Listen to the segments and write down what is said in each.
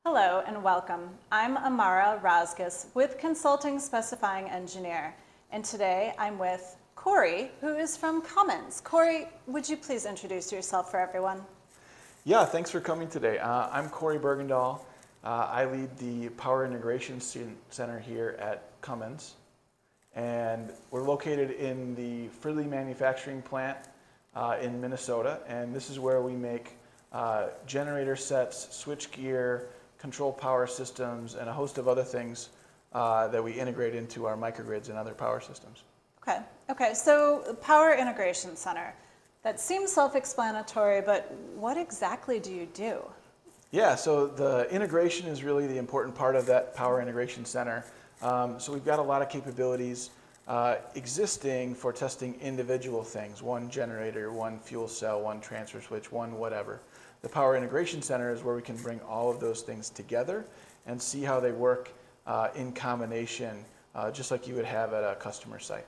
Hello and welcome. I'm Amara Razgas with Consulting Specifying Engineer, and today I'm with Corey, who is from Cummins. Corey, would you please introduce yourself for everyone? Yeah, thanks for coming today. I'm Corey Bergendahl. I lead the Power Integration Center here at Cummins, and we're located in the Fridley manufacturing plant in Minnesota, and this is where we make generator sets, switchgear, control power systems, and a host of other things that we integrate into our microgrids and other power systems. Okay, so the Power Integration Center, that seems self-explanatory, but what exactly do you do? Yeah, so the integration is really the important part of that Power Integration Center. So we've got a lot of capabilities existing for testing individual things, one generator, one fuel cell, one transfer switch, one whatever. The Power Integration Center is where we can bring all of those things together and see how they work in combination, just like you would have at a customer site.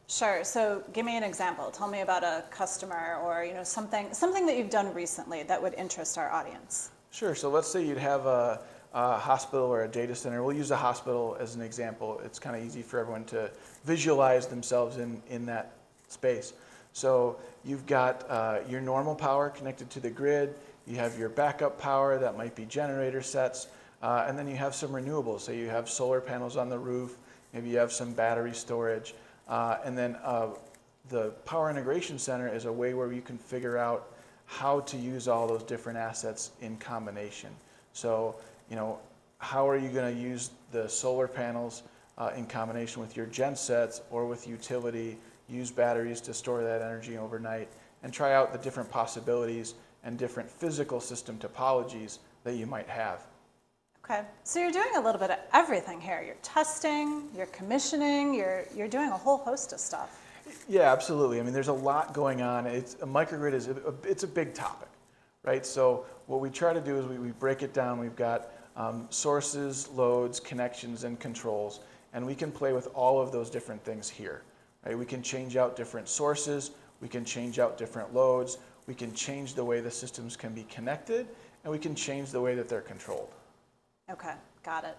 Sure, so give me an example. Tell me about a customer or something that you've done recently that would interest our audience. Sure, so let's say you'd have a hospital or a data center. We'll use a hospital as an example. It's kind of easy for everyone to visualize themselves in that space. So you've got your normal power connected to the grid. You have your backup power, that might be generator sets, and then you have some renewables. So you have solar panels on the roof, maybe you have some battery storage, and then the Power Integration Center is a way where you can figure out how to use all those different assets in combination. So, how are you going to use the solar panels in combination with your gen sets or with utility, use batteries to store that energy overnight, and try out the different possibilities and different physical system topologies that you might have. Okay, so you're doing a little bit of everything here. You're testing, you're commissioning, you're doing a whole host of stuff. Yeah, absolutely. I mean, there's a lot going on. A microgrid it's a big topic, right? So what we try to do is we break it down. We've got sources, loads, connections, and controls, and we can play with all of those different things here. Right? We can change out different sources. We can change out different loads. We can change the way the systems can be connected, and we can change the way that they're controlled. Okay, got it.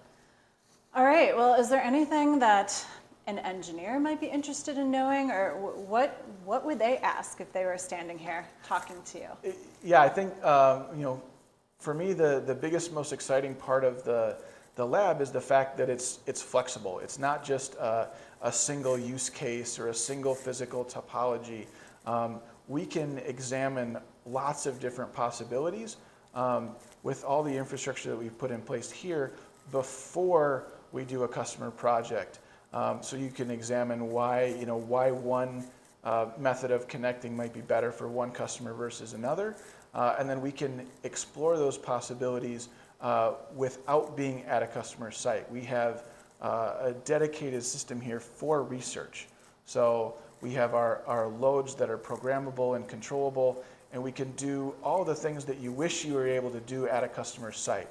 All right, well, is there anything that an engineer might be interested in knowing, or what would they ask if they were standing here talking to you? Yeah, I think, for me, the biggest, most exciting part of the lab is the fact that it's flexible. It's not just a single use case or a single physical topology. We can examine lots of different possibilities with all the infrastructure that we've put in place here before we do a customer project. So you can examine why one method of connecting might be better for one customer versus another. And then we can explore those possibilities without being at a customer site. We have a dedicated system here for research. So we have our loads that are programmable and controllable, and we can do all the things that you wish you were able to do at a customer site.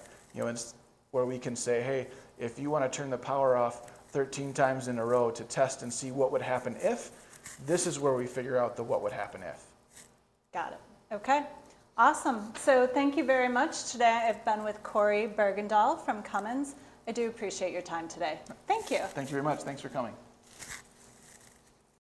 Where we can say, hey, if you want to turn the power off 13 times in a row to test and see what would happen if, this is where we figure out the what would happen if. Got it. Okay. Awesome. So thank you very much. Today I've been with Corey Bergendahl from Cummins. I do appreciate your time today. Thank you. Thank you very much. Thanks for coming.